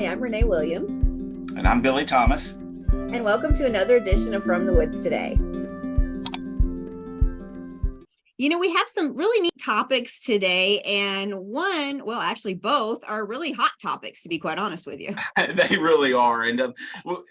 I'm Renee Williams. And I'm Billy Thomas. And welcome to another edition of From the Woods Today. We have some really neat topics today, and both are really hot topics, to be quite honest with you. They really are. And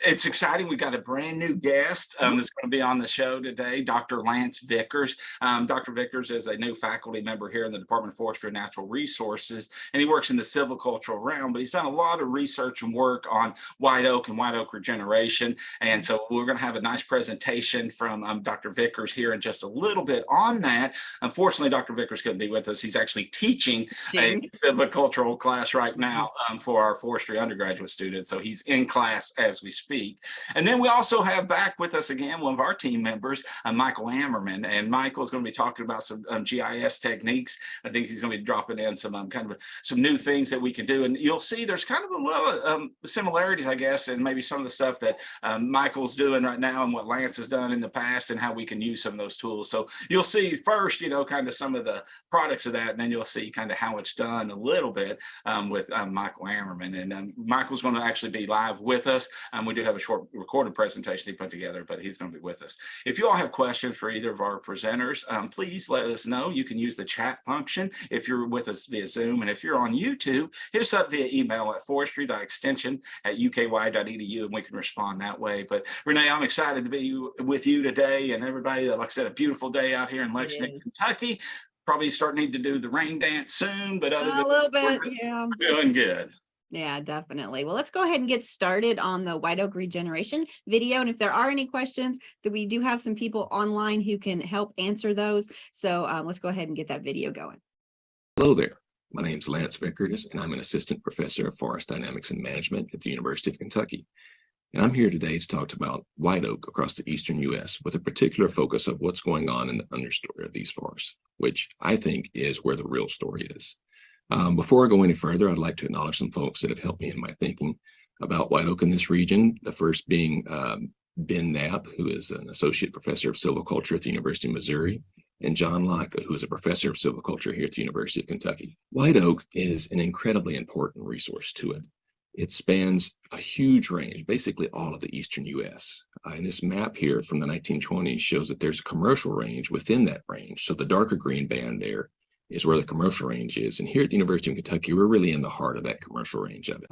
it's exciting. We got a brand new guest that's going to be on the show today, Dr. Lance Vickers. Dr. Vickers is a new faculty member here in the Department of Forestry and Natural Resources, and he works in the silvicultural realm, but he's done a lot of research and work on white oak and white oak regeneration. And so we're going to have a nice presentation from Dr. Vickers here in just a little bit on that. Unfortunately, Dr. Vickers couldn't be with us. He's actually teaching a silvicultural class right now for our forestry undergraduate students. So he's in class as we speak. And then we also have back with us again one of our team members, Michael Ammerman. And Michael's going to be talking about some GIS techniques. I think he's going to be dropping in some some new things that we can do. And you'll see there's kind of a lot of similarities, I guess, and maybe some of the stuff that Michael's doing right now and what Lance has done in the past and how we can use some of those tools. So you'll see first, kind of some of the products of that, and then you'll see kind of how it's done a little bit with Michael Ammerman. And Michael's going to actually be live with us. We do have a short recorded presentation he put together, but he's going to be with us. If you all have questions for either of our presenters, please let us know. You can use the chat function if you're with us via Zoom. And if you're on YouTube, hit us up via email at forestry.extension@uky.edu, and we can respond that way. But Renee, I'm excited to be with you today and everybody. Like I said, a beautiful day out here in Lexington, Kentucky. Probably starting to do the rain dance soon, but other than a little bit, we're doing good. Yeah, definitely. Well, let's go ahead and get started on the white oak regeneration video. And if there are any questions, that we do have some people online who can help answer those. So let's go ahead and get that video going. Hello there. My name is Lance Vickers, and I'm an assistant professor of forest dynamics and management at the University of Kentucky. And I'm here today to talk about white oak across the eastern U.S. with a particular focus of what's going on in the understory of these forests, which I think is where the real story is. Before I go any further, I'd like to acknowledge some folks that have helped me in my thinking about white oak in this region. The first being Ben Knapp, who is an associate professor of silviculture at the University of Missouri, and John Locke, who is a professor of silviculture here at the University of Kentucky. White oak is an incredibly important resource to it. It spans a huge range, basically all of the eastern U.S. And this map here from the 1920s shows that there's a commercial range within that range. So the darker green band there is where the commercial range is. And here at the University of Kentucky, we're really in the heart of that commercial range of it.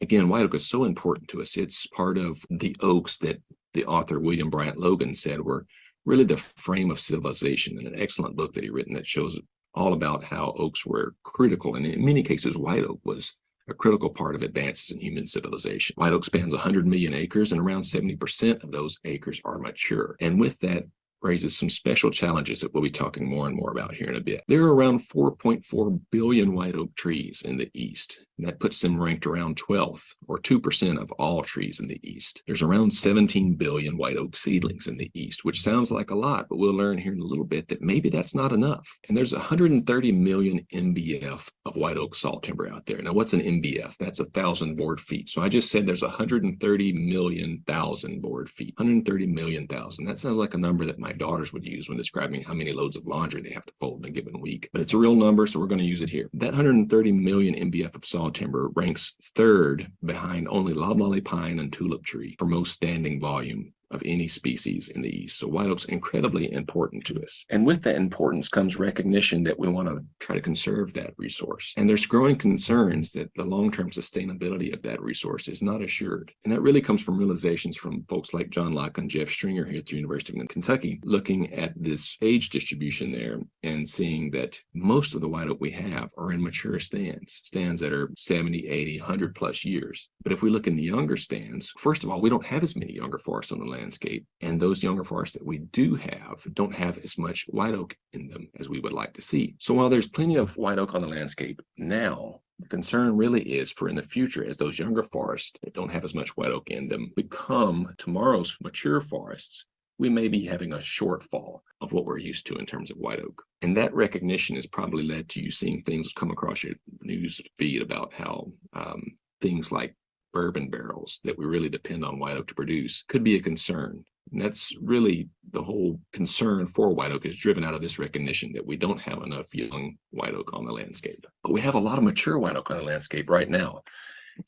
Again, white oak is so important to us. It's part of the oaks that the author William Bryant Logan said were really the frame of civilization, in an excellent book that he written that shows all about how oaks were critical. And in many cases, white oak was a critical part of advances in human civilization. White oak spans 100 million acres, and around 70% of those acres are mature. And with that raises some special challenges that we'll be talking more and more about here in a bit. There are around 4.4 billion white oak trees in the East, and that puts them ranked around 12th, or 2% of all trees in the East. There's around 17 billion white oak seedlings in the East, which sounds like a lot, but we'll learn here in a little bit that maybe that's not enough. And there's 130 million MBF of white oak salt timber out there. Now, what's an MBF? That's 1,000 board feet. So I just said there's 130 million thousand board feet. 130 million thousand. That sounds like a number that my daughters would use when describing how many loads of laundry they have to fold in a given week. But it's a real number, so we're going to use it here. That 130 million MBF of saw timber ranks third behind only loblolly pine and tulip tree for most standing volume of any species in the East. So white oak's incredibly important to us. And with that importance comes recognition that we want to try to conserve that resource. And there's growing concerns that the long-term sustainability of that resource is not assured. And that really comes from realizations from folks like John Locke and Jeff Stringer here at the University of Kentucky, looking at this age distribution there and seeing that most of the white oak we have are in mature stands that are 70, 80, 100 plus years. But if we look in the younger stands, first of all, we don't have as many younger forests on the landscape, and those younger forests that we do have don't have as much white oak in them as we would like to see. So while there's plenty of white oak on the landscape now, the concern really is for in the future, as those younger forests that don't have as much white oak in them become tomorrow's mature forests, we may be having a shortfall of what we're used to in terms of white oak. And that recognition has probably led to you seeing things come across your news feed about how things like bourbon barrels that we really depend on white oak to produce could be a concern. And that's really the whole concern for white oak is driven out of this recognition that we don't have enough young white oak on the landscape. But we have a lot of mature white oak on the landscape right now.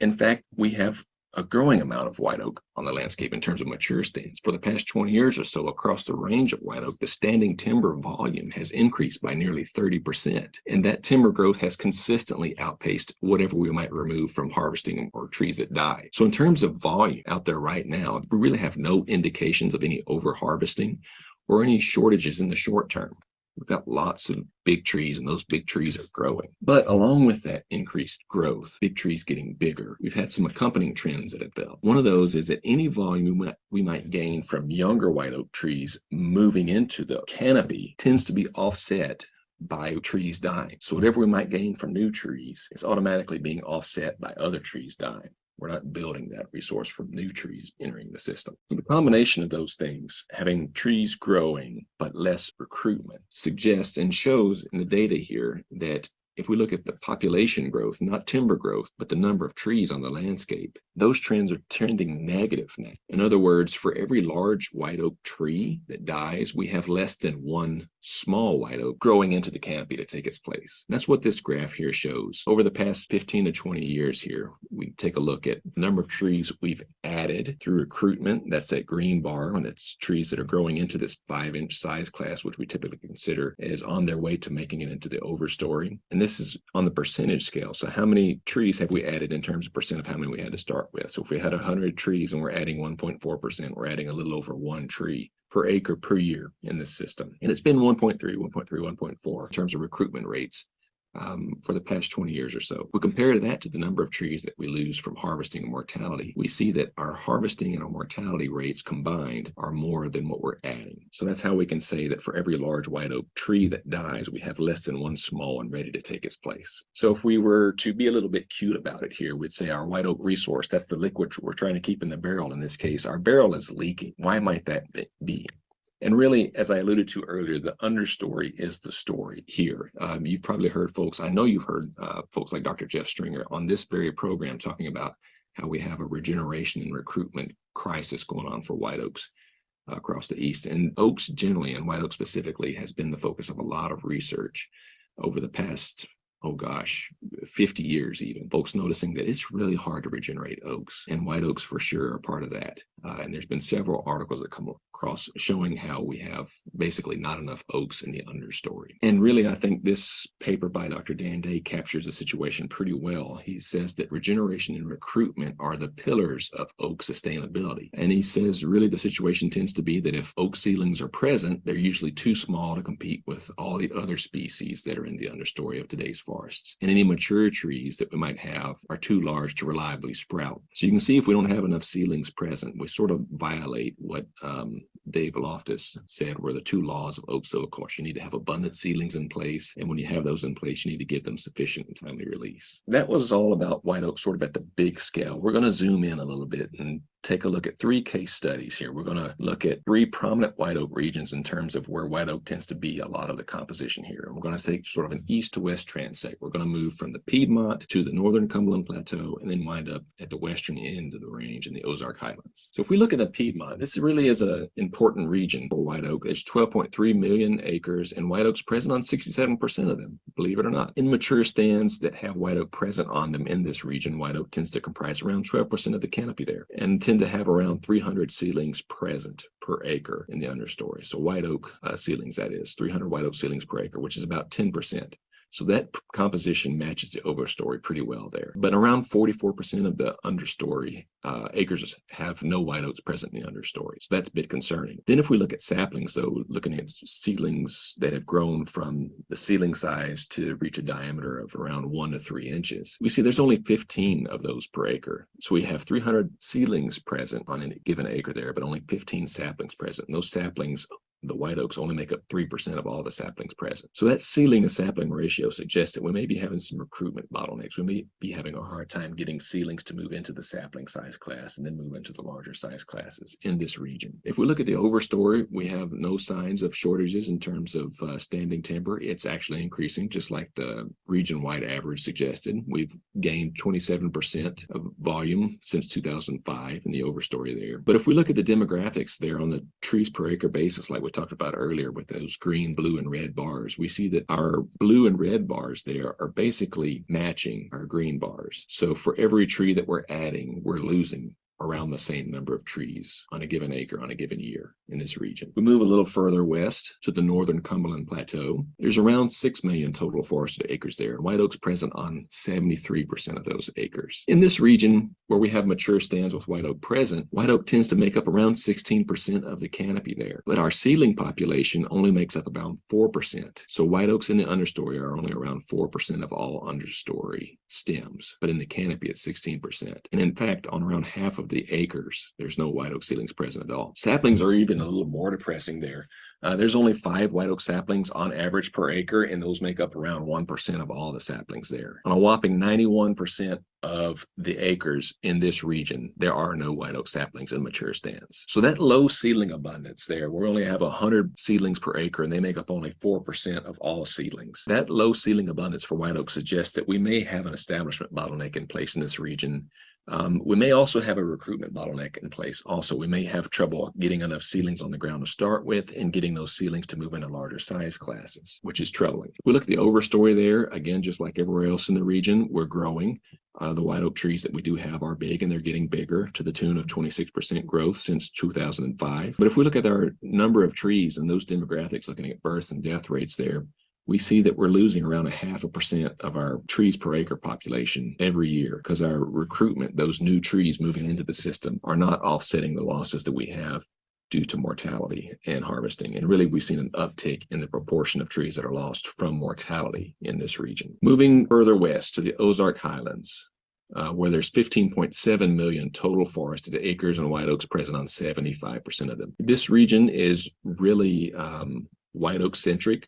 In fact, we have a growing amount of white oak on the landscape in terms of mature stands. For the past 20 years or so, across the range of white oak, the standing timber volume has increased by nearly 30%. And that timber growth has consistently outpaced whatever we might remove from harvesting or trees that die. So in terms of volume out there right now, we really have no indications of any over harvesting or any shortages in the short term. We've got lots of big trees, and those big trees are growing. But along with that increased growth, big trees getting bigger, we've had some accompanying trends that have developed. One of those is that any volume we might gain from younger white oak trees moving into the canopy tends to be offset by trees dying. So whatever we might gain from new trees is automatically being offset by other trees dying. We're not building that resource from new trees entering the system. So the combination of those things, having trees growing but less recruitment, suggests and shows in the data here that if we look at the population growth, not timber growth, but the number of trees on the landscape, those trends are trending negative now. In other words, for every large white oak tree that dies, we have less than one small white oak growing into the canopy to take its place. And that's what this graph here shows. Over the past 15 to 20 years here, we take a look at the number of trees we've added through recruitment. That's that green bar, and that's trees that are growing into this 5-inch size class, which we typically consider as on their way to making it into the overstory. And this is on the percentage scale. So how many trees have we added in terms of percent of how many we had to start with? So if we had 100 trees and we're adding 1.4%, we're adding a little over one tree per acre per year in this system. And it's been 1.3, 1.4 in terms of recruitment rates for the past 20 years or so. If we compare that to the number of trees that we lose from harvesting and mortality, we see that our harvesting and our mortality rates combined are more than what we're adding. So that's how we can say that for every large white oak tree that dies, we have less than one small one ready to take its place. So if we were to be a little bit cute about it here, we'd say our white oak resource, that's the liquid we're trying to keep in the barrel. In this case, our barrel is leaking. Why might that be? And really, as I alluded to earlier, the understory is the story here. You've probably heard folks, I know you've heard folks like Dr. Jeff Stringer on this very program talking about how we have a regeneration and recruitment crisis going on for white oaks across the East. And oaks generally, and white oak specifically, has been the focus of a lot of research over the past 50 years even. Folks noticing that it's really hard to regenerate oaks, and white oaks for sure are part of that. And there's been several articles that come across showing how we have basically not enough oaks in the understory. And really, I think this paper by Dr. Dan Day captures the situation pretty well. He says that regeneration and recruitment are the pillars of oak sustainability. And he says really the situation tends to be that if oak seedlings are present, they're usually too small to compete with all the other species that are in the understory of today's forests. And any mature trees that we might have are too large to reliably sprout. So you can see if we don't have enough seedlings present, we sort of violate what Dave Loftus said were the two laws of oak silviculture. You need to have abundant seedlings in place, and when you have those in place, you need to give them sufficient and timely release. That was all about white oak sort of at the big scale. We're going to zoom in a little bit and take a look at 3 case studies here. We're going to look at 3 prominent white oak regions in terms of where white oak tends to be a lot of the composition here. And we're going to take sort of an east to west transect. We're going to move from the Piedmont to the northern Cumberland Plateau and then wind up at the western end of the range in the Ozark Highlands. So if we look at the Piedmont, this really is an important region for white oak. It's 12.3 million acres, and white oak's present on 67% of them, believe it or not. In mature stands that have white oak present on them in this region, white oak tends to comprise around 12% of the canopy there, and tend to have around 300 seedlings present per acre in the understory. So white oak seedlings, that is 300 white oak seedlings per acre, which is about 10%. So that composition matches the overstory pretty well there. But around 44% of the understory acres have no white oaks present in the understory. So that's a bit concerning. Then if we look at saplings, though, looking at seedlings that have grown from the seedling size to reach a diameter of around 1 to 3 inches, we see there's only 15 of those per acre. So we have 300 seedlings present on a given acre there, but only 15 saplings present. And those saplings, the white oaks, only make up 3% of all the saplings present. So that seedling to sapling ratio suggests that we may be having some recruitment bottlenecks. We may be having a hard time getting seedlings to move into the sapling size class and then move into the larger size classes in this region. If we look at the overstory, we have no signs of shortages in terms of standing timber. It's actually increasing, just like the region-wide average suggested. We've gained 27% of volume since 2005 in the overstory there. But if we look at the demographics there on the trees per acre basis, like we we talked about earlier with those green, blue, and red bars. We see that our blue and red bars there are basically matching our green bars. So for every tree that we're adding, we're losing around the same number of trees on a given acre on a given year in this region. We move a little further west to the northern Cumberland Plateau. There's around 6 million total forested acres there, and white oak's present on 73% of those acres. In this region, where we have mature stands with white oak present, white oak tends to make up around 16% of the canopy there, but our seedling population only makes up about 4%. So white oaks in the understory are only around 4% of all understory stems, but in the canopy it's 16%. And in fact, on around half of the acres, there's no white oak seedlings present at all. Saplings are even a little more depressing there. There's only 5 white oak saplings on average per acre, and those make up around 1% of all the saplings there. On a whopping 91% of the acres in this region, there are no white oak saplings in mature stands. So that low seedling abundance there, we only have 100 seedlings per acre, and they make up only 4% of all seedlings. That low seedling abundance for white oak suggests that we may have an establishment bottleneck in place in this region. We may also have a recruitment bottleneck in place. Also, we may have trouble getting enough seedlings on the ground to start with and getting those seedlings to move into larger size classes, which is troubling. If we look at the overstory there, again, just like everywhere else in the region, we're growing. The white oak trees that we do have are big, and they're getting bigger to the tune of 26% growth since 2005. But if we look at our number of trees and those demographics, looking at births and death rates there, we see that we're losing around 0.5% of our trees per acre population every year because our recruitment, those new trees moving into the system, are not offsetting the losses that we have due to mortality and harvesting. And really, we've seen an uptick in the proportion of trees that are lost from mortality in this region. Moving further west to the Ozark Highlands, where there's 15.7 million total forested acres and white oaks present on 75% of them. This region is really white oak centric.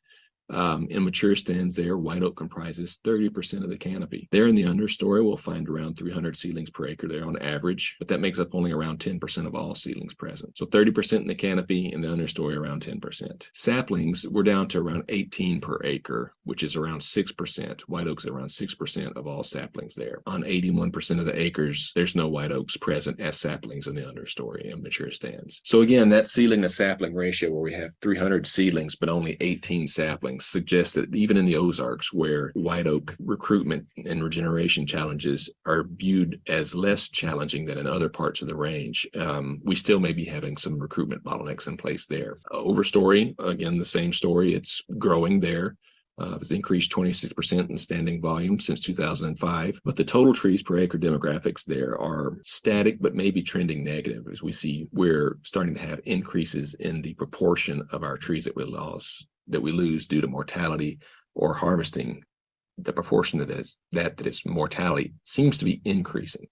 In mature stands there, white oak comprises 30% of the canopy. There in the understory, we'll find around 300 seedlings per acre there on average, but that makes up only around 10% of all seedlings present. So 30% in the canopy, in the understory around 10%. Saplings, we're down to around 18 per acre, which is around 6%. White oaks are around 6% of all saplings there. On 81% of the acres, there's no white oaks present as saplings in the understory in mature stands. So again, that seedling to sapling ratio where we have 300 seedlings, but only 18 saplings, suggests that even in the Ozarks, where white oak recruitment and regeneration challenges are viewed as less challenging than in other parts of the range, we still may be having some recruitment bottlenecks in place there. Overstory, again, the same story. It's growing there. It's increased 26% in standing volume since 2005, but the total trees per acre demographics there are static, but maybe trending negative. As we see, we're starting to have increases in the proportion of our trees that we lose due to mortality or harvesting. The proportion that is mortality seems to be increasing,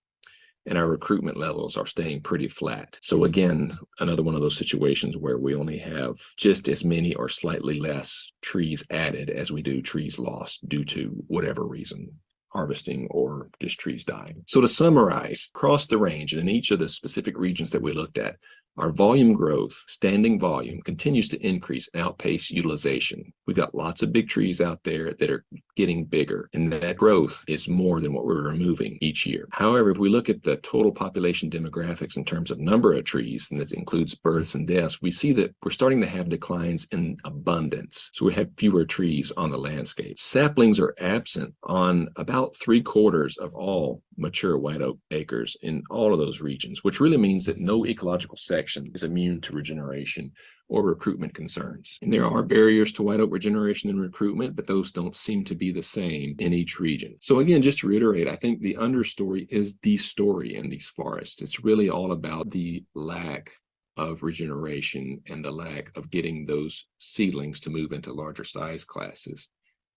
and our recruitment levels are staying pretty flat. So again, another one of those situations where we only have just as many or slightly less trees added as we do trees lost due to whatever reason, harvesting or just trees dying. So to summarize, across the range and in each of the specific regions that we looked at, our volume growth, standing volume, continues to increase and outpace utilization. We've got lots of big trees out there that are getting bigger, and that growth is more than what we're removing each year. However, if we look at the total population demographics in terms of number of trees, and that includes births and deaths, we see that we're starting to have declines in abundance. So we have fewer trees on the landscape. Saplings are absent on about 3/4 of all mature white oak acres in all of those regions, which really means that no ecological section is immune to regeneration or recruitment concerns. And there are barriers to white oak regeneration and recruitment, but those don't seem to be the same in each region. So again, just to reiterate, I think the understory is the story in these forests. It's really all about the lack of regeneration and the lack of getting those seedlings to move into larger size classes.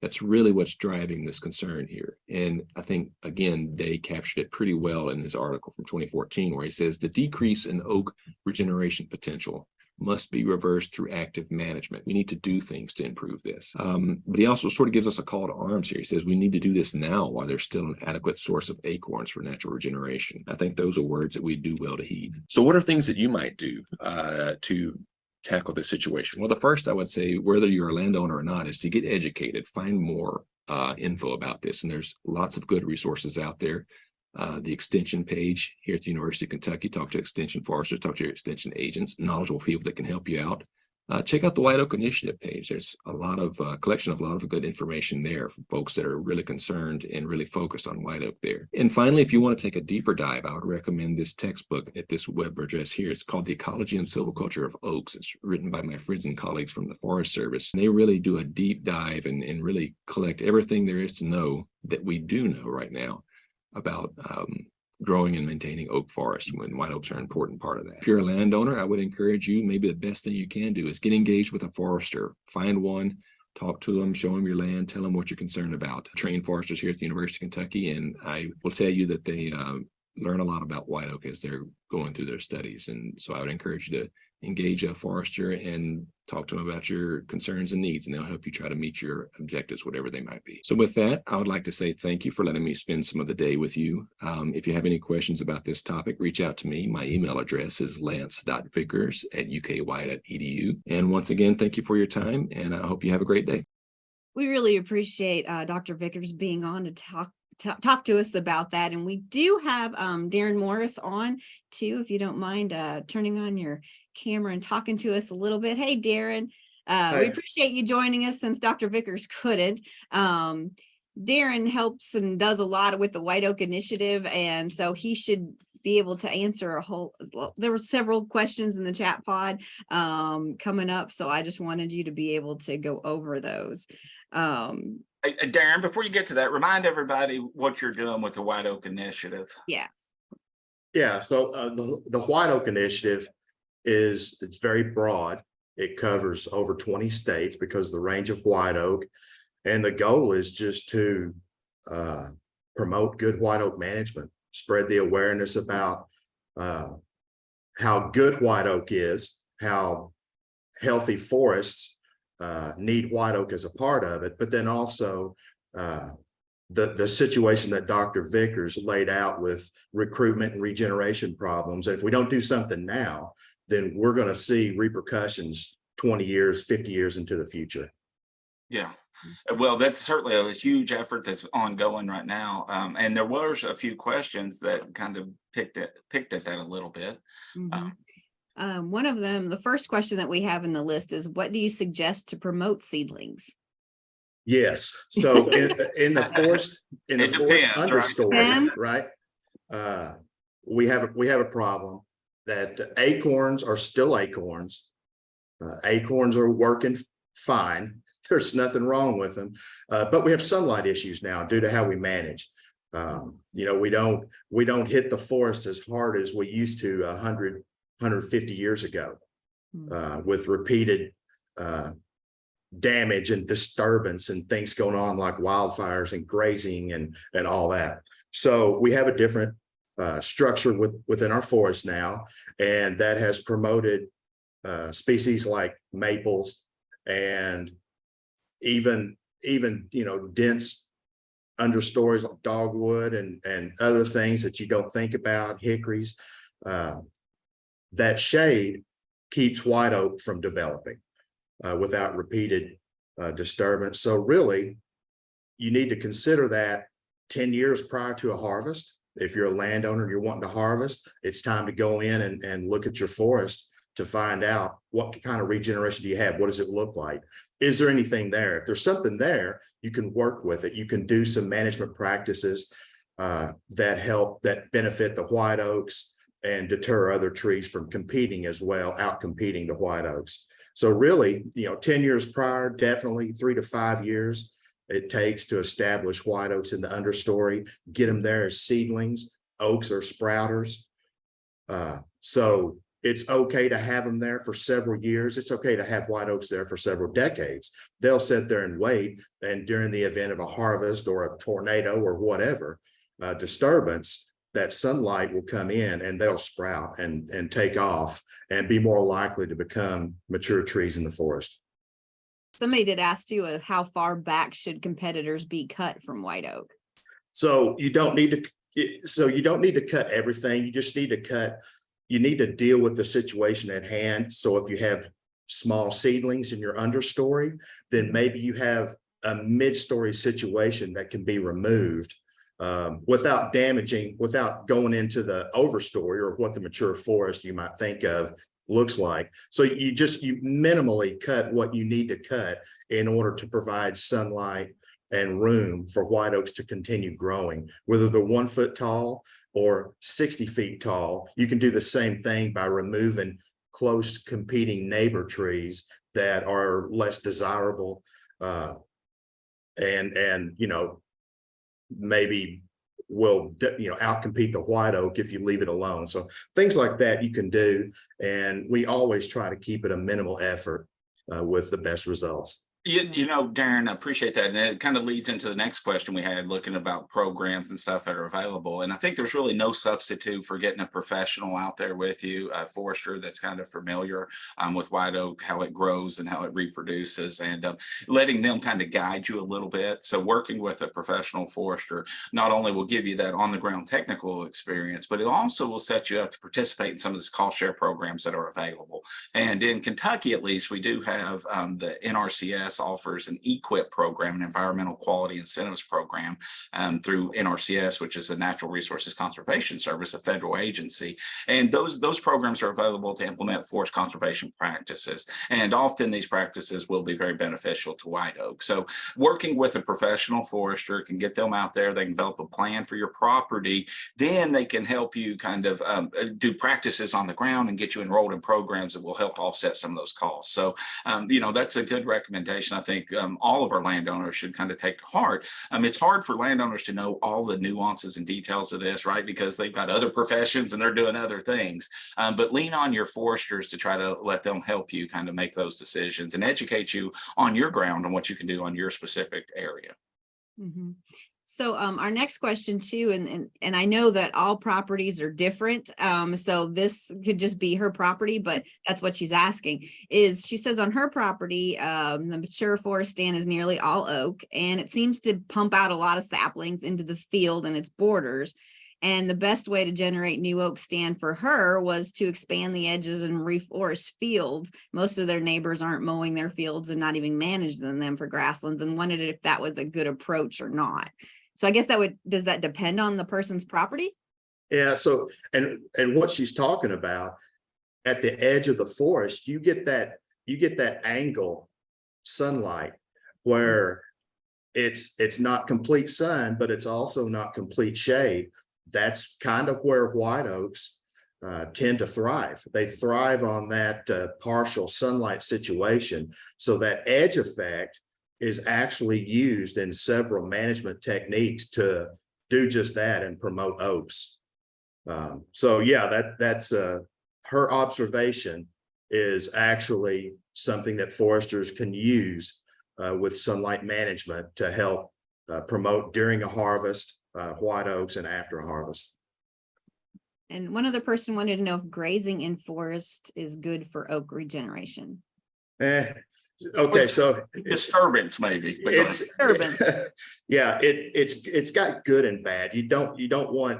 That's really what's driving this concern here. And I think, again, Day captured it pretty well in his article from 2014, where he says the decrease in oak regeneration potential must be reversed through active management. We need to do things to improve this. But he also sort of gives us a call to arms here. He says we need to do this now while there's still an adequate source of acorns for natural regeneration. I think those are words that we do well to heed. So what are things that you might do to tackle this situation? Well, the first I would say, whether you're a landowner or not, is to get educated, find more info about this. And there's lots of good resources out there. The extension page here at the University of Kentucky, talk to extension foresters, talk to your extension agents, knowledgeable people that can help you out. check out the White Oak Initiative page. There's a lot of collection of a lot of good information there for folks that are really concerned and really focused on white oak there. And finally, if you want to take a deeper dive, I would recommend this textbook at this web address here. It's called The Ecology and Silviculture of Oaks. It's written by my friends and colleagues from the Forest Service. And they really do a deep dive and really collect everything there is to know that we do know right now about growing and maintaining oak forests, when white oaks are an important part of that. If you're a landowner, I would encourage you, maybe the best thing you can do is get engaged with a forester. Find one, talk to them, show them your land, tell them what you're concerned about. Trained foresters here at the University of Kentucky, and I will tell you that they learn a lot about white oak as they're going through their studies. And so I would encourage you to engage a forester and talk to them about your concerns and needs, and they'll help you try to meet your objectives, whatever they might be. So with that, I would like to say thank you for letting me spend some of the day with you. If you have any questions about this topic, reach out to me. My email address is lance.vickers@ukY.edu. And once again, thank you for your time, and I hope you have a great day. We really appreciate Dr. Vickers being on to talk to us about that. And we do have Darren Morris on too, if you don't mind turning on your camera and talking to us a little bit. Hey, Darren, we appreciate you joining us since Dr. Vickers couldn't. Darren helps and does a lot with the White Oak Initiative, and so he should be able to answer there were several questions in the chat pod coming up, so I just wanted you to be able to go over those. Darren, before you get to that, remind everybody what you're doing with the White Oak Initiative. Yes. Yeah, so the White Oak Initiative it's very broad. It covers over 20 states because of the range of white oak, and the goal is just to promote good white oak management, spread the awareness about how good white oak is, how healthy forests need white oak as a part of it, but then also the situation that Dr. Vickers laid out with recruitment and regeneration problems. If we don't do something now, then we're going to see repercussions 20 years, 50 years into the future. Yeah, well, that's certainly a huge effort that's ongoing right now. And there was a few questions that kind of picked at that a little bit. Mm-hmm. One of them, the first question that we have in the list is, what do you suggest to promote seedlings? Yes. So in the forest understory, right? We have a problem that acorns are still acorns. Acorns are working fine. There's nothing wrong with them, but we have sunlight issues now due to how we manage. We don't hit the forest as hard as we used to 150 years ago, with repeated damage and disturbance and things going on like wildfires and grazing and all that. So we have a different structure within our forest now, and that has promoted species like maples and even dense understories like dogwood and other things that you don't think about, hickories. That shade keeps white oak from developing without repeated disturbance. So really, you need to consider that 10 years prior to a harvest. If you're a landowner, you're wanting to harvest, it's time to go in and look at your forest to find out what kind of regeneration do you have? What does it look like? Is there anything there? If there's something there, you can work with it. You can do some management practices that benefit the white oaks and deter other trees from competing as well, out-competing the white oaks. So really, 10 years prior, definitely 3 to 5 years it takes to establish white oaks in the understory, get them there as seedlings. Oaks are sprouters. So it's okay to have them there for several years. It's okay to have white oaks there for several decades. They'll sit there and wait, and during the event of a harvest or a tornado or whatever disturbance, that sunlight will come in and they'll sprout and take off and be more likely to become mature trees in the forest. Somebody did ask you, how far back should competitors be cut from white oak? So you don't need to cut everything. You just need to you need to deal with the situation at hand. So if you have small seedlings in your understory, then maybe you have a mid-story situation that can be removed without going into the overstory or what the mature forest you might think of looks like. So you minimally cut what you need to cut in order to provide sunlight and room for white oaks to continue growing, whether they're 1 foot tall or 60 feet tall. You can do the same thing by removing close competing neighbor trees that are less desirable, and maybe will outcompete the white oak if you leave it alone. So things like that you can do, and we always try to keep it a minimal effort with the best results. Darren, I appreciate that. And it kind of leads into the next question we had, looking about programs and stuff that are available. And I think there's really no substitute for getting a professional out there with you, a forester that's kind of familiar with white oak, how it grows and how it reproduces, and letting them kind of guide you a little bit. So working with a professional forester not only will give you that on the ground technical experience, but it also will set you up to participate in some of this cost share programs that are available. And in Kentucky, at least, we do have the NRCS offers an EQIP program, an environmental quality incentives program, through NRCS, which is the Natural Resources Conservation Service, a federal agency. And those programs are available to implement forest conservation practices. And often these practices will be very beneficial to white oak. So working with a professional forester can get them out there, they can develop a plan for your property, then they can help you kind of do practices on the ground and get you enrolled in programs that will help offset some of those costs. So, that's a good recommendation. I think all of our landowners should kind of take to heart. It's hard for landowners to know all the nuances and details of this, right? Because they've got other professions and they're doing other things. But lean on your foresters to try to let them help you kind of make those decisions and educate you on your ground and what you can do on your specific area. Mm-hmm. So our next question too, and I know that all properties are different. So this could just be her property, but that's what she's asking. Is she says on her property, the mature forest stand is nearly all oak, and it seems to pump out a lot of saplings into the field and its borders. And the best way to generate new oak stand for her was to expand the edges and reforest fields. Most of their neighbors aren't mowing their fields and not even managing them for grasslands, and wondered if that was a good approach or not. So I guess does that depend on the person's property? Yeah. So, and what she's talking about, at the edge of the forest, you get that angle sunlight where it's not complete sun, but it's also not complete shade. That's kind of where white oaks tend to thrive. They thrive on that partial sunlight situation. So that edge effect is actually used in several management techniques to do just that and promote oaks. So yeah, that's her observation is actually something that foresters can use with sunlight management to help promote during a harvest, white oaks, and after a harvest. And one other person wanted to know if grazing in forest is good for oak regeneration. Okay, so disturbance maybe. It's disturbance. Yeah, it's got good and bad. You don't want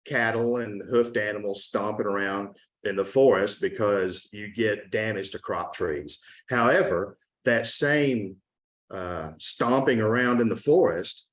cattle and hoofed animals stomping around in the forest because you get damage to crop trees. However, that same stomping around in the forest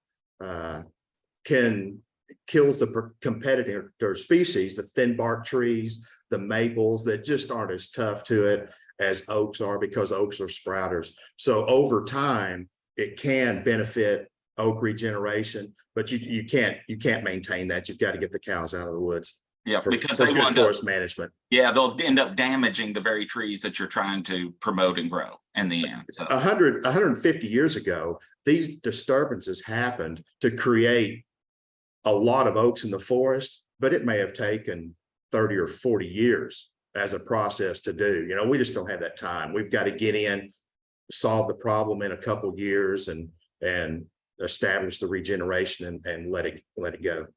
kills the competitor species, the thin bark trees, the maples that just aren't as tough to it as oaks are, because oaks are sprouters. So over time, it can benefit oak regeneration, but you can't maintain that. You've got to get the cows out of the woods. Yeah, because for they good want forest management. Yeah, they'll end up damaging the very trees that you're trying to promote and grow in the end. So 150 years ago, these disturbances happened to create a lot of oaks in the forest, but it may have taken 30 or 40 years as a process to do. We just don't have that time. We've got to get in, solve the problem in a couple of years, and establish the regeneration and let it go.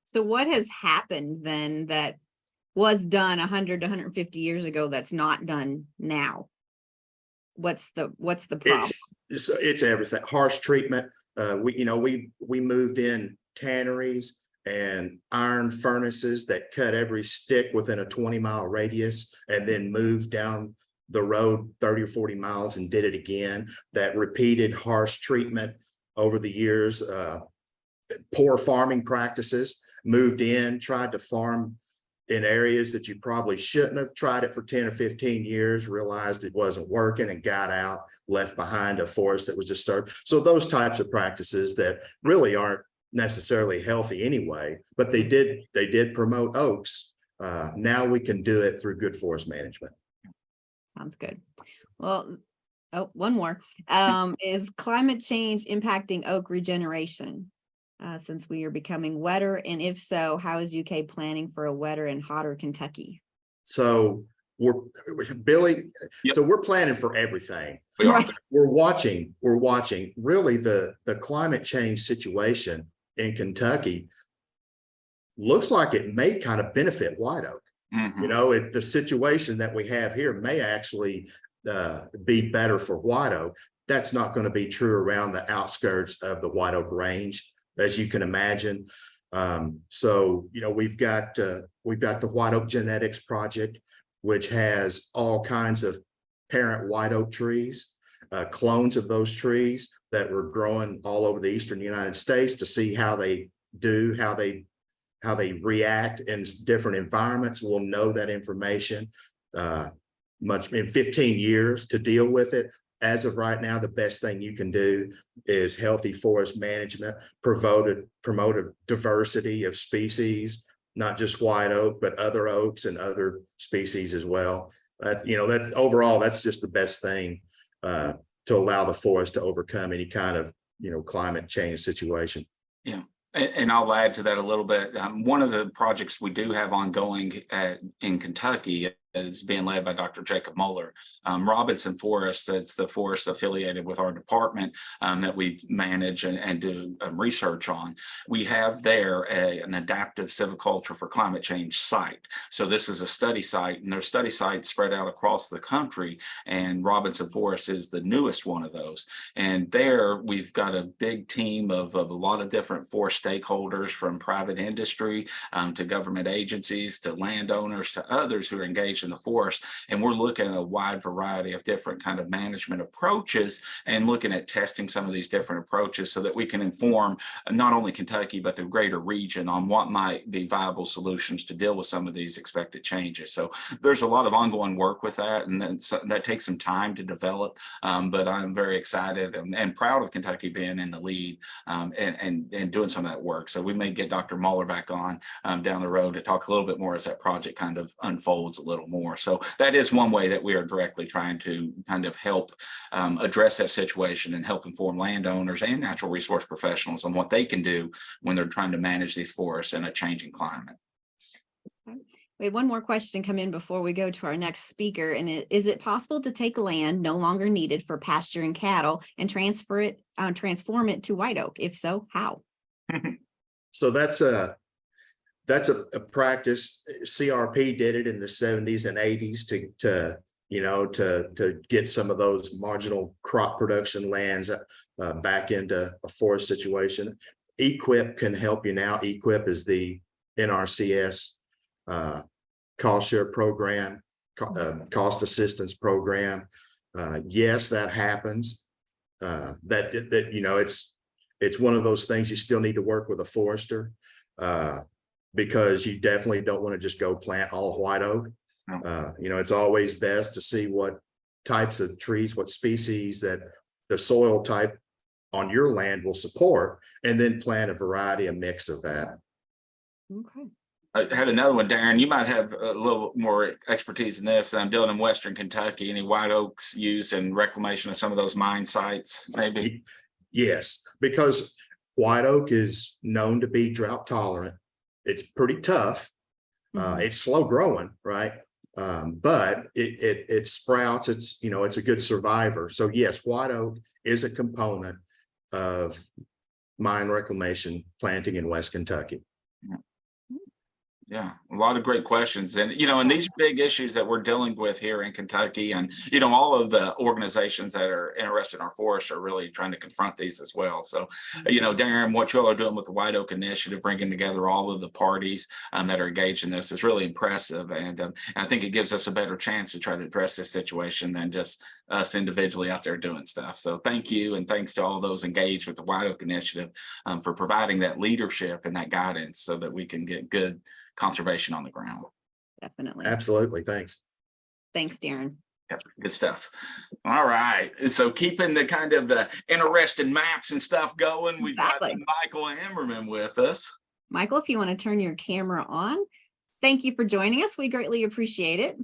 So what has happened then that was done 100 to 150 years ago that's not done now? What's the problem? It's everything. Harsh treatment. We moved in tanneries and iron furnaces that cut every stick within a 20-mile radius, and then moved down the road 30 or 40 miles and did it again. That repeated harsh treatment over the years, poor farming practices, moved in, tried to farm in areas that you probably shouldn't have, tried it for 10 or 15 years, realized it wasn't working and got out, left behind a forest that was disturbed. So those types of practices that really aren't necessarily healthy anyway, but they did promote oaks. Now we can do it through good forest management. Sounds good. Well, oh, one more. Is climate change impacting oak regeneration? Since we are becoming wetter, and if so, how is UK planning for a wetter and hotter Kentucky? So Billy, Yep. so we're planning for everything. We are. Right. We're watching really the climate change situation in Kentucky looks like it may kind of benefit white oak. Mhm. You know, the situation that we have here may actually be better for white oak. That's not going to be true around the outskirts of the white oak range, as you can imagine. So, you know, we've got the White Oak Genetics Project, which has all kinds of parent white oak trees, clones of those trees that were growing all over the eastern United States to see how they do, how they react in different environments. We'll know that information much in 15 years to deal with it. As of right now, the best thing you can do is healthy forest management, promote a diversity of species, not just white oak, but other oaks and other species as well. You know, that's overall, that's just the best thing to allow the forest to overcome any kind of, you know, climate change situation. Yeah. And I'll add to that a little bit. One of the projects we do have ongoing in Kentucky is being led by Dr. Jacob Muller. Robinson Forest, that's the forest affiliated with our department that we manage and do research on. We have there an adaptive silviculture for climate change site. So this is a study site, and there's study sites spread out across the country, and Robinson Forest is the newest one of those. And there we've got a big team of a lot of different forest stakeholders, from private industry to government agencies to landowners to others who are engaged in the forest. And we're looking at a wide variety of different kind of management approaches and looking at testing some of these different approaches so that we can inform not only Kentucky, but the greater region on what might be viable solutions to deal with some of these expected changes. So there's a lot of ongoing work with that, and then that takes some time to develop. But I'm very excited and proud of Kentucky being in the lead and doing some of that work. So we may get Dr. Muller back on down the road to talk a little bit more as that project kind of unfolds a little more. So that is one way that we are directly trying to kind of help address that situation and help inform landowners and natural resource professionals on what they can do when they're trying to manage these forests in a changing climate. We had one more question come in before we go to our next speaker, and is it possible to take land no longer needed for pasturing cattle and transform it to white oak? If so, how? So that's a practice. CRP did it in the 70s and 80s to get some of those marginal crop production lands back into a forest situation. EQIP can help you now. EQIP is the NRCS cost share program, cost assistance program. Yes, that happens. That you know, it's one of those things you still need to work with a forester because you definitely don't want to just go plant all white oak. You know, it's always best to see what types of trees, what species that the soil type on your land will support, and then plant a variety, a mix of that. Okay. I had another one, Darren. You might have a little more expertise in this. I'm dealing in Western Kentucky. Any white oaks used in reclamation of some of those mine sites, maybe? Yes, because white oak is known to be drought tolerant. It's pretty tough. It's slow growing, right? But it sprouts. It's, you know, it's a good survivor. So yes, white oak is a component of mine reclamation planting in West Kentucky. Yeah, a lot of great questions. And, you know, and these big issues that we're dealing with here in Kentucky, and, you know, all of the organizations that are interested in our forests are really trying to confront these as well. So, you know, Darren, what you all are doing with the White Oak Initiative, bringing together all of the parties that are engaged in this is really impressive. And I think it gives us a better chance to try to address this situation than just us individually out there doing stuff. So thank you. And thanks to all those engaged with the White Oak Initiative for providing that leadership and that guidance so that we can get good conservation on the ground. Definitely. Absolutely. Thanks. Thanks, Darren. Yep, good stuff. All right. So keeping the kind of the interesting maps and stuff going, we've got Exactly. Michael Ammerman with us. Michael, if you want to turn your camera on, thank you for joining us. We greatly appreciate it.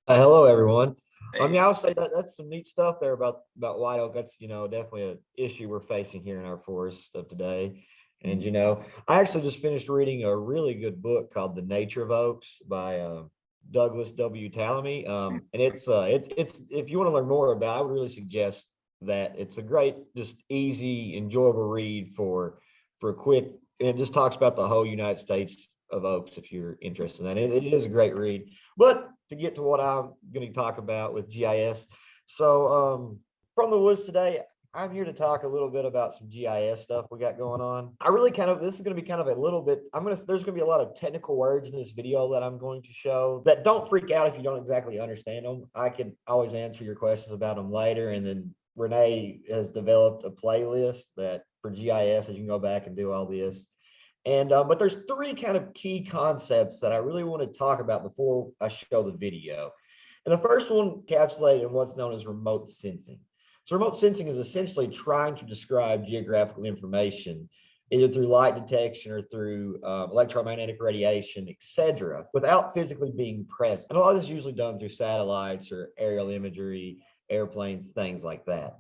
Hello, everyone. Hey. I'll say that that's some neat stuff there about white oak. That's, definitely an issue we're facing here in our forest of today. And, I actually just finished reading a really good book called The Nature of Oaks by Douglas W. Tallamy. And it's if you want to learn more about it, I would really suggest that. It's a great, just easy, enjoyable read for a quick, and it just talks about the whole United States of oaks if you're interested in that. It is a great read. But to get to what I'm going to talk about with GIS. So from the woods today, I'm here to talk a little bit about some GIS stuff we got going on. This is going to be kind of a little bit, there's going to be a lot of technical words in this video that I'm going to show that don't freak out if you don't exactly understand them. I can always answer your questions about them later. And then Renee has developed a playlist that for GIS, as you can go back and do all this. And but there's three kind of key concepts that I really want to talk about before I show the video. And the first one encapsulated in what's known as remote sensing. So remote sensing is essentially trying to describe geographical information, either through light detection or through electromagnetic radiation, etc., without physically being present. And a lot of this is usually done through satellites or aerial imagery, airplanes, things like that.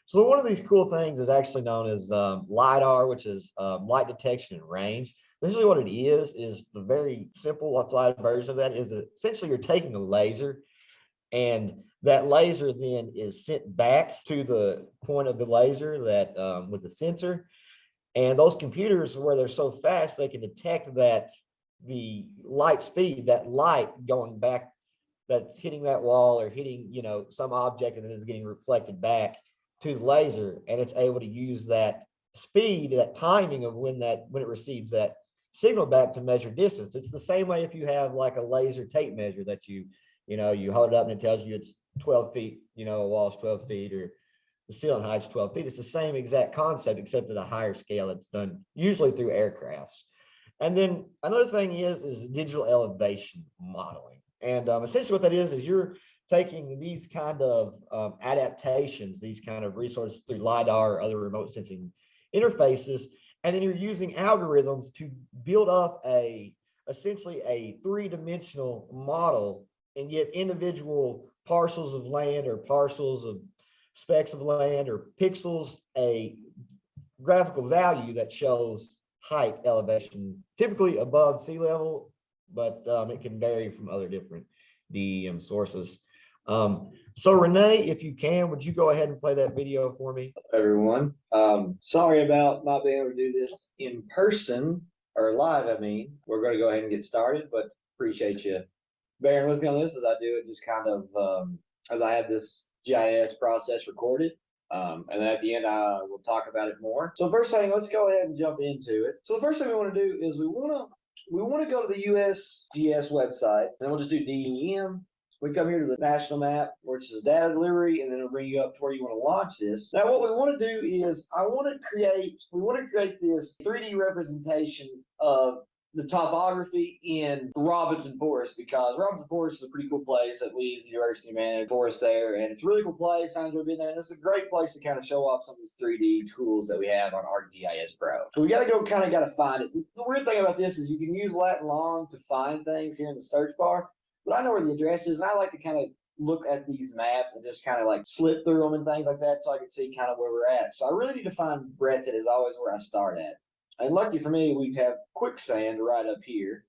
So one of these cool things is actually known as LiDAR, which is light detection and range. Essentially what it is the very simple applied version of that is that essentially you're taking a laser, and that laser then is sent back to the point of the laser that with the sensor. And those computers, where they're so fast, they can detect that the light speed, that light going back, that's hitting that wall or hitting, some object, and then it's getting reflected back to the laser, and it's able to use that speed, that timing of when it receives that signal back to measure distance. It's the same way if you have like a laser tape measure that you hold it up and it tells you it's 12 feet, a wall's 12 feet, or the ceiling height's 12 feet. It's the same exact concept, except at a higher scale. It's done usually through aircrafts. And then another thing is digital elevation modeling. And essentially what that is you're taking these kind of adaptations, these kind of resources through LiDAR or other remote sensing interfaces, and then you're using algorithms to build up essentially a three-dimensional model, and get individual parcels of land or parcels of specks of land or pixels, a graphical value that shows height elevation, typically above sea level, but it can vary from other different DEM sources. So Renee, if you can, would you go ahead and play that video for me? Everyone, sorry about not being able to do this in person or live. We're going to go ahead and get started, but appreciate you bearing with me on this as I do it just kind of as I have this GIS process recorded. And then at the end, I will talk about it more. So first thing, let's go ahead and jump into it. So the first thing we want to do is we want to go to the USGS website, and then we'll just do DEM. We come here to the national map where it says data delivery, and then it'll bring you up to where you want to launch this. Now, what we want to do is we want to create this 3D representation of the topography in Robinson Forest, because Robinson Forest is a pretty cool place that we as the university manage forest there, and it's a really cool place. I enjoy being there. This is a great place to kind of show off some of these 3D tools that we have on ArcGIS Pro. So we got to find it. The weird thing about this is you can use lat and long to find things here in the search bar, but I know where the address is, and I like to kind of look at these maps and just kind of like slip through them and things like that so I can see kind of where we're at. So I really need to find Breathitt is always where I start at. And lucky for me, we have quicksand right up here.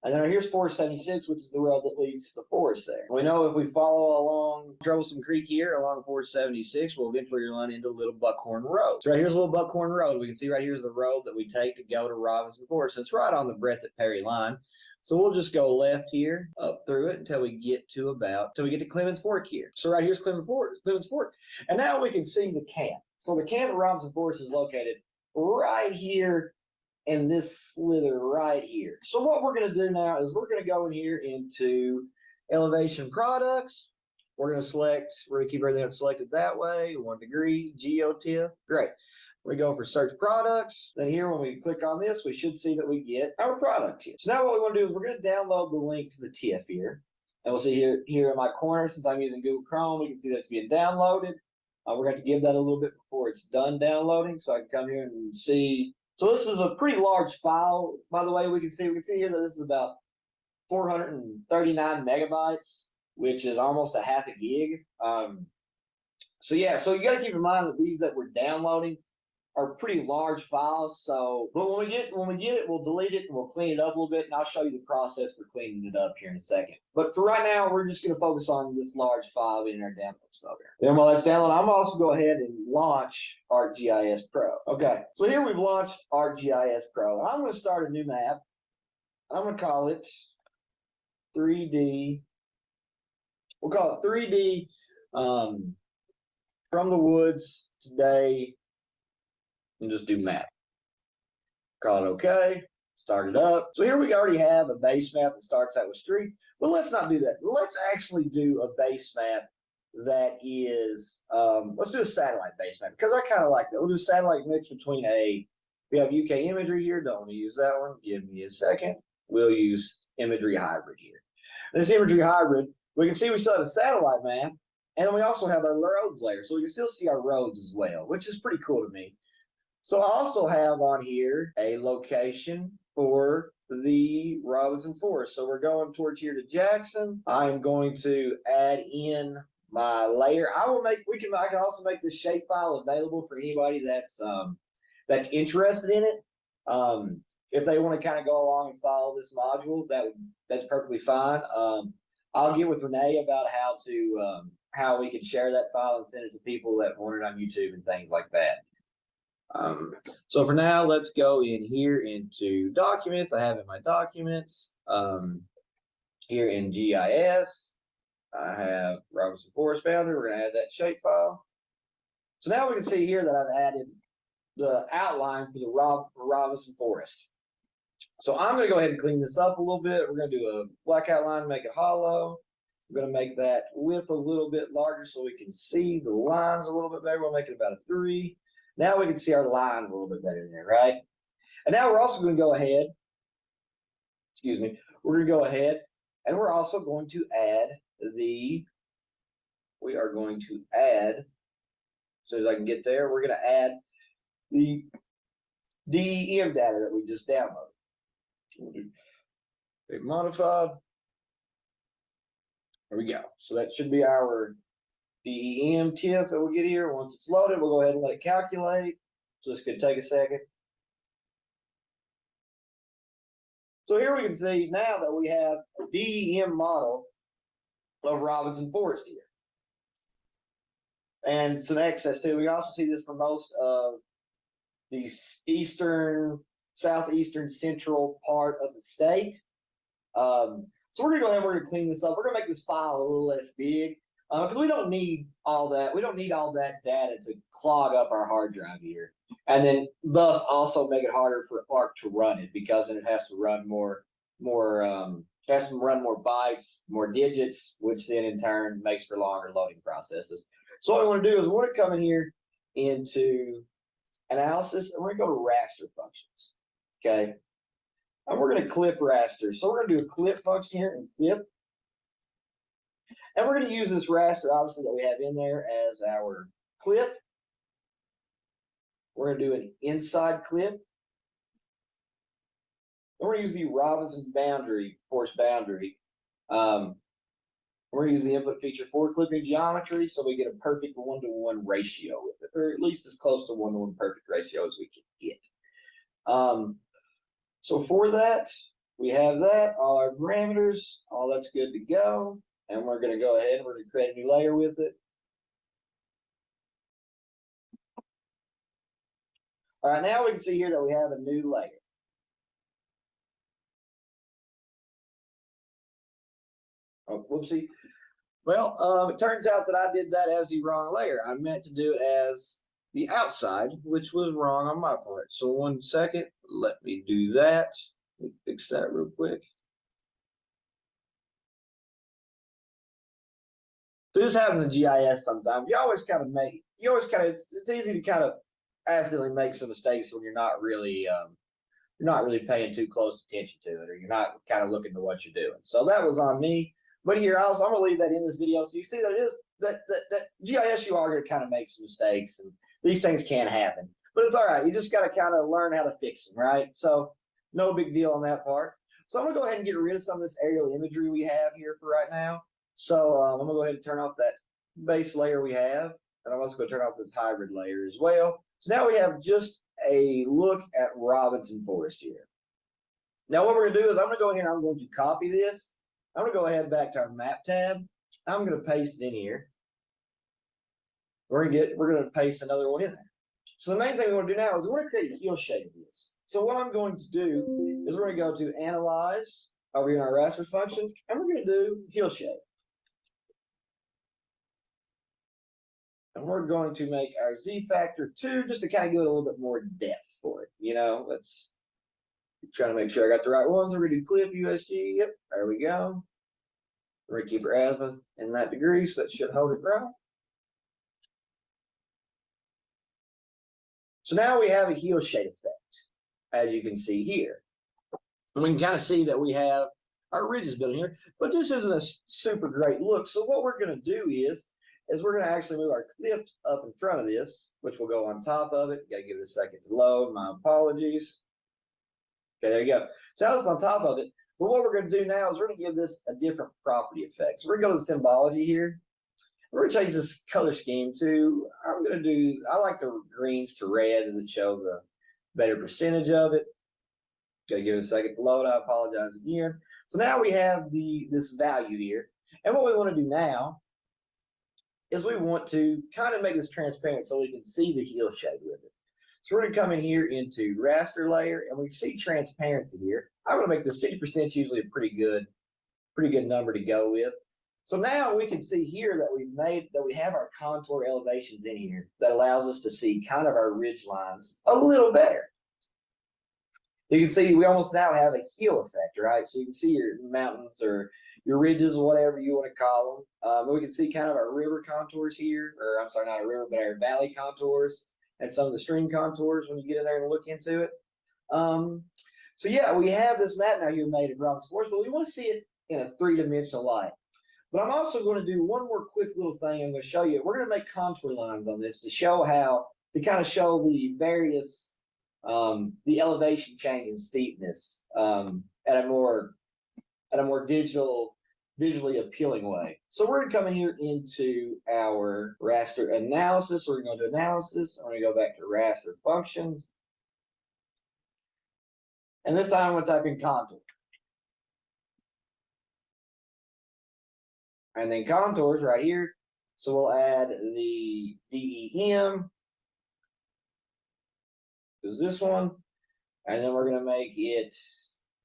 And then here's 476, which is the road that leads to the forest there. We know if we follow along Troublesome Creek here along 476, we'll eventually run into Little Buckhorn Road. So right here's Little Buckhorn Road. We can see right here's the road that we take to go to Robinson Forest. It's right on the Breathitt Perry line. So we'll just go left here, up through it until we get to Clemens Fork here. So right here's Clemens Fork. And now we can see the camp. So the camp at Robinson Forest is located right here in this slither right here. So what we're going to do now is we're going to go in here into elevation products. We're going to keep everything selected that way, 1 degree, geotip, great. We go for search products. Then here, when we click on this, we should see that we get our product here. So now what we want to do is we're going to download the link to the TIFF here. And we'll see here in my corner, since I'm using Google Chrome, we can see that it's being downloaded. We're going to give that a little bit before it's done downloading. So I can come here and see. So this is a pretty large file. By the way, we can see here that this is about 439 megabytes, which is almost a half a gig. So yeah, so you got to keep in mind that these that we're downloading are pretty large files. So, but when we get it, we'll delete it and we'll clean it up a little bit, and I'll show you the process for cleaning it up here in a second. But for right now, we're just going to focus on this large file in our downloads folder. Then while that's downloaded, I'm also go ahead and launch ArcGIS Pro. Okay, so here we've launched ArcGIS Pro. I'm going to start a new map. I'm going to call it 3D. We'll call it 3D from the woods today. And just do map. Call it okay. Start it up. So here we already have a base map that starts out with street. But let's not do that. Let's actually do a base map that is, let's do a satellite base map, because I kind of like that. We'll do a satellite mix between we have UK imagery here. Don't want to use that one. Give me a second. We'll use imagery hybrid here. This imagery hybrid, we can see we still have a satellite map, and then we also have our roads layer. So we can still see our roads as well, which is pretty cool to me. So I also have on here a location for the Robinson Forest. So we're going towards here to Jackson. I'm going to add in my layer. I can also make this shapefile available for anybody that's interested in it. If they want to kind of go along and follow this module, that's perfectly fine. I'll get with Renee about how we can share that file and send it to people that want it on YouTube and things like that. So for now, let's go in here into documents. I have in my documents, here in GIS, I have Robinson Forest boundary. We're going to add that shapefile. So now we can see here that I've added the outline for the Robinson Forest. So I'm going to go ahead and clean this up a little bit. We're going to do a black outline, make it hollow. We're going to make that width a little bit larger so we can see the lines a little bit better. We'll make it about a 3. Now we can see our lines a little bit better in there, right? And now we're also going to go ahead, we're going to go ahead and we're also going to add as soon as I can get there, we're going to add the DEM data that we just downloaded. We'll do big modified. There we go. So that should be our DEM TIFF that we'll get here. Once it's loaded, we'll go ahead and let it calculate. So this could take a second. So here we can see now that we have a DEM model of Robinson Forest here. And some access to. We can also see this for most of the southeastern central part of the state. So we're going to go ahead and we're going to clean this up. We're going to make this file a little less big. Because we don't need all that. We don't need all that data to clog up our hard drive here, and then thus also make it harder for Arc to run it, because then it has to run more bytes, more digits, which then in turn makes for longer loading processes. So what we want to do is we want to come in here into analysis, and we're going to go to raster functions. Okay, and we're going to clip raster. So we're going to do a clip function here and clip. And we're going to use this raster, obviously, that we have in there as our clip. We're going to do an inside clip. And we're going to use the Robinson forest boundary. We're going to use the input feature for clipping geometry, so we get a perfect 1-to-1 ratio with it, or at least as close to 1-to-1 perfect ratio as we can get. So for that, we have that, all our parameters, all that's good to go. And we're going to go ahead and we're going to create a new layer with it. All right, now we can see here that we have a new layer. Oh, whoopsie. Well, it turns out that I did that as the wrong layer. I meant to do it as the outside, which was wrong on my part. So 1 second, let me do that. Let me fix that real quick. So this happens in GIS sometimes. It's easy to kind of accidentally make some mistakes when you're not really paying too close attention to it, or you're not kind of looking to what you're doing. So that was on me. But here, I'm going to leave that in this video. So you see that it is that GIS, you are going to kind of make some mistakes, and these things can happen. But it's all right. You just got to kind of learn how to fix them, right? So no big deal on that part. So I'm going to go ahead and get rid of some of this aerial imagery we have here for right now. So I'm going to go ahead and turn off that base layer we have. And I'm also going to turn off this hybrid layer as well. So now we have just a look at Robinson Forest here. Now what we're going to do is I'm going to go in here and I'm going to copy this. I'm going to go ahead back to our map tab. I'm going to paste it in here. We're going to paste another one in there. So the main thing we want to do now is we want to create a heel shape of this. So what I'm going to do is we're going to go to Analyze over here in our raster functions, and we're going to do heel shape. And we're going to make our Z factor 2 just to kind of give it a little bit more depth for it. You know, let's try to make sure I got the right ones. We're going to do clip USG. Yep, there we go. We're going to keep our azimuth in that degree, so that should hold it right. So now we have a heel shade effect, as you can see here. And we can kind of see that we have our ridges building here, but this isn't a super great look. So what we're going to do is we're going to actually move our clip up in front of this, which will go on top of it. Got to give it a second to load. My apologies. Okay, there you go. So now it's on top of it. But what we're going to do now is we're going to give this a different property effect. So we're going to go to the symbology here. We're going to change this color scheme to, I like the greens to reds, as it shows a better percentage of it. Got to give it a second to load. I apologize again. So now we have this value here. And what we want to do now is we want to kind of make this transparent so we can see the heel shape with it. So we're going to come in here into raster layer, and we see transparency here. I'm going to make this 50% usually a pretty good number to go with. So now we can see here that we have our contour elevations in here that allows us to see kind of our ridge lines a little better. You can see we almost now have a heel effect, right? So you can see your mountains or your ridges, whatever you want to call them. We can see kind of our river contours here, or I'm sorry, not a river, but our valley contours and some of the stream contours when you get in there and look into it. So yeah, we have this map now here made in Robinson Forest, but we want to see it in a three-dimensional light. But I'm also going to do one more quick little thing I'm going to show you. We're going to make contour lines on this to kind of show the various, the elevation change in steepness at a more visually appealing way. So we're going to come in here into our raster analysis. We're going to go to analysis. I'm going to go back to raster functions. And this time I'm going to type in contour. And then contours right here. So we'll add the DEM, is this one. And then we're going to make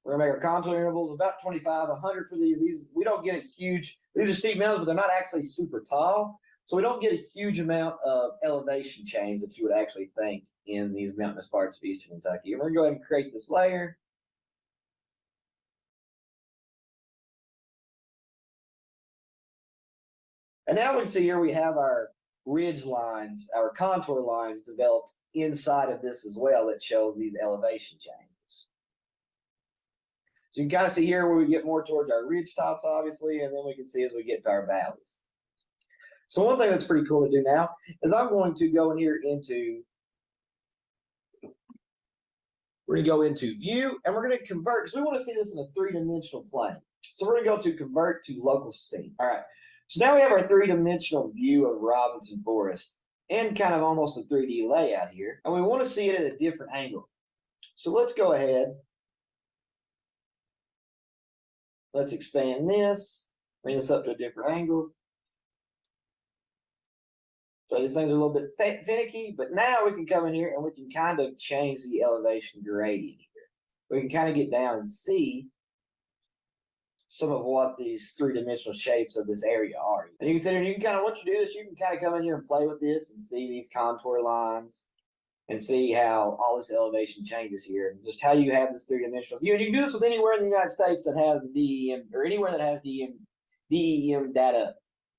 our contour intervals about 25, 100 for these. We don't get a huge, these are steep mountains, but they're not actually super tall. So we don't get a huge amount of elevation change that you would actually think in these mountainous parts of Eastern Kentucky. And we're going to go ahead and create this layer. And now we can see here we have our ridge lines, our contour lines developed inside of this as well that shows these elevation changes. So you can kind of see here where we get more towards our ridge tops, obviously, and then we can see as we get to our valleys. So one thing that's pretty cool to do now is I'm going to go in here we're going to go into view, and we're going to convert, because we want to see this in a three-dimensional plane. So we're going to go to convert to local scene. All right. So now we have our three-dimensional view of Robinson Forest and kind of almost a 3D layout here. And we want to see it at a different angle. So let's go ahead. Let's expand this, bring this up to a different angle. So these things are a little bit finicky, but now we can come in here and we can kind of change the elevation gradient here. We can kind of get down and see some of what these three-dimensional shapes of this area are. And you can sit here and you can kind of, once you do this, you can kind of come in here and play with this and see these contour lines and see how all this elevation changes here and just how you have this three-dimensional view. And you can do this with anywhere in the United States that has the DEM, or anywhere that has DEM data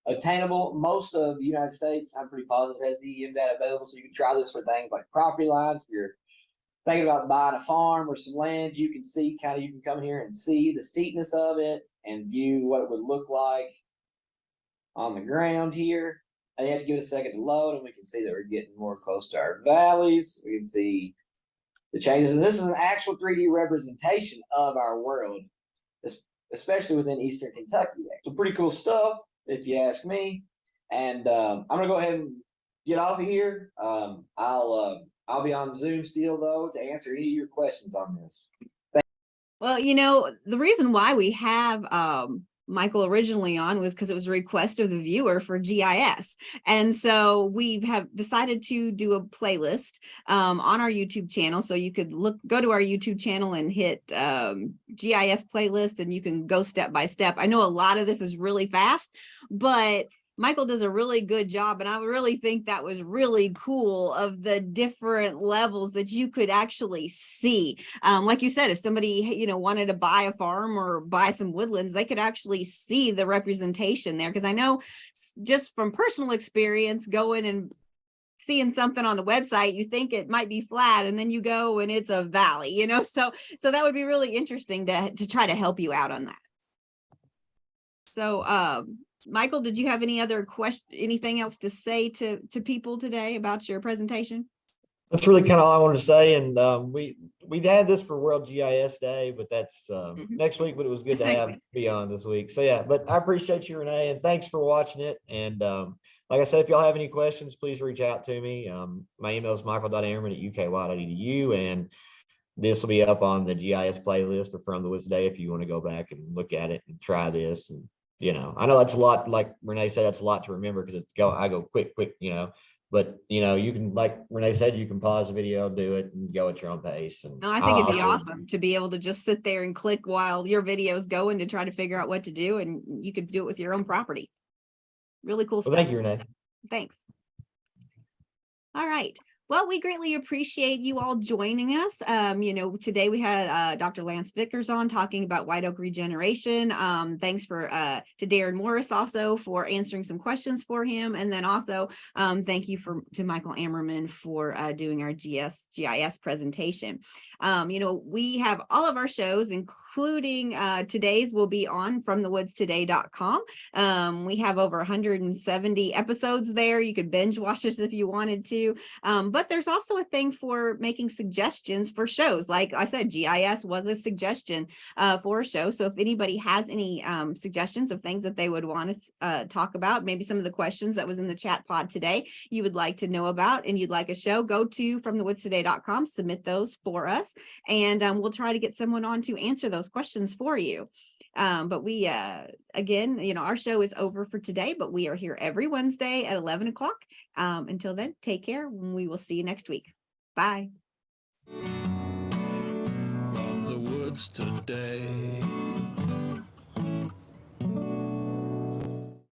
attainable. Most of the United States, I'm pretty positive, has DEM data available. So you can try this for things like property lines. If you're thinking about buying a farm or some land, you can see you can come here and see the steepness of it and view what it would look like on the ground here. And you have to give it a second to load, and we can see that we're getting more close to our valleys. We can see the changes. And this is an actual 3D representation of our world, especially within Eastern Kentucky. So pretty cool stuff, if you ask me. And I'm gonna go ahead and get off of here. I'll be on Zoom still though to answer any of your questions on this. Well, the reason why we have Michael originally on was because it was a request of the viewer for GIS. And so we have decided to do a playlist on our YouTube channel. So you could go to our YouTube channel and hit GIS playlist, and you can go step by step. I know a lot of this is really fast, but Michael does a really good job. And I really think that was really cool of the different levels that you could actually see. Like you said, if somebody, wanted to buy a farm or buy some woodlands, they could actually see the representation there. Because I know just from personal experience going and seeing something on the website, you think it might be flat, and then you go and it's a valley, so that would be really interesting to try to help you out on that. So, Michael, did you have any other anything else to say to people today about your presentation? That's really kind of all I wanted to say. And we had this for World GIS Day, but that's next week. But it was good to have beyond this week. So yeah, but I appreciate you, Renee, and thanks for watching it. And like I said, if y'all have any questions, please reach out to me. My email is michael.ammerman@uky.edu, and this will be up on the GIS playlist or From the Woods Today if you want to go back and look at it and try this. And I know that's a lot, like Renee said, that's a lot to remember because I go quick, but you can, like Renee said, you can pause the video, do it, and go at your own pace. And no, I think it'd be awesome to be able to just sit there and click while your video is going to try to figure out what to do, and you could do it with your own property. Really cool stuff. Thank you, Renee. Thanks. All right. Well, we greatly appreciate you all joining us. Today we had Dr. Lance Vickers on talking about white oak regeneration. Thanks to Darren Morris also for answering some questions for him. And then also thank you to Michael Ammerman for doing our GIS presentation. We have all of our shows, including today's will be on FromTheWoodsToday.com. We have over 170 episodes there. You could binge watch us if you wanted to. But there's also a thing for making suggestions for shows. Like I said, GIS was a suggestion for a show. So if anybody has any suggestions of things that they would want to talk about, maybe some of the questions that was in the chat pod today you would like to know about and you'd like a show, go to FromTheWoodsToday.com, submit those for us, and we'll try to get someone on to answer those questions for you. But we, again, our show is over for today, but we are here every Wednesday at 11 o'clock. Until then, take care. We will see you next week. Bye. From the woods today.